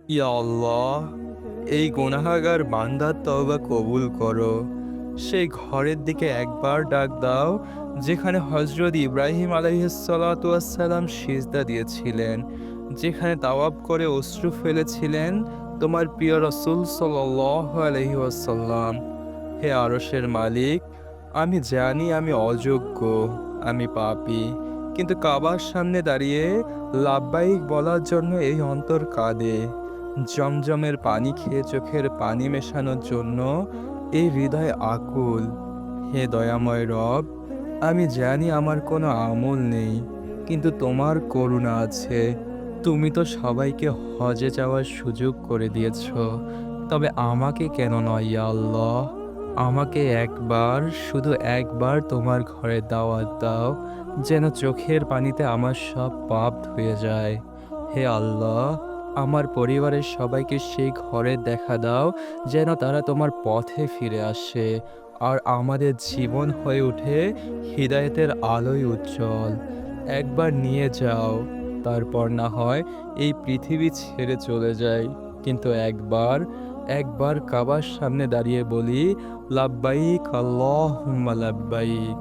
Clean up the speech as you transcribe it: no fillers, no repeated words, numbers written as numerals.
ইয়া আল্লাহ, এই গুনাহগার বান্দার তওবা কবুল করো। সেই ঘরের দিকে একবার ডাক দাও যেখানে হযরত ইব্রাহিম আলাইহিসসালাতু ওয়াসসালাম সিজদা দিয়েছিলেন, যেখানে তাওয়াব করে অশ্রু ফেলেছিলেন তোমার প্রিয় রাসূল সাল্লাল্লাহু আলাইহি ওয়াসাল্লাম। হে আরশের মালিক, আমি জানি আমি অযোগ্য, আমি পাপী। কিন্তু কাবার সামনে দাঁড়িয়ে লাব্বাইক বলার জন্য এই অন্তর কাঁদে। জমজমের পানি খেয়ে চোখের পানি মেশানোর জন্য এই হৃদয় আকুল। হে দয়াময় রব, আমি জানি আমার কোনো আমল নেই, কিন্তু তোমার করুণা আছে। তুমি তো সবাইকে হজে যাওয়ার সুযোগ করে দিয়েছ। তবে আমাকে কেন নয় ইয়া আল্লাহ? আমাকে একবার, শুধু একবার তোমার ঘরে দাওয়াত দাও, যেন চোখের পানিতে আমার সব পাপ ধুয়ে যায়। হে আল্লাহ, আমার পরিবারের সবাইকে সেই ঘরে দেখা দাও, যেন তারা তোমার পথে ফিরে আসে। আর আমাদের জীবন হয়ে ওঠে হিদায়াতের আলোয় উজ্জ্বল। একবার নিয়ে যাও, তারপর না হয় এই পৃথিবী ছেড়ে চলে যাই। কিন্তু একবার, একবার কাবার সামনে দাঁড়িয়ে বলি, লাব্বাইক আল্লাহুম্মা লাব্বাইক।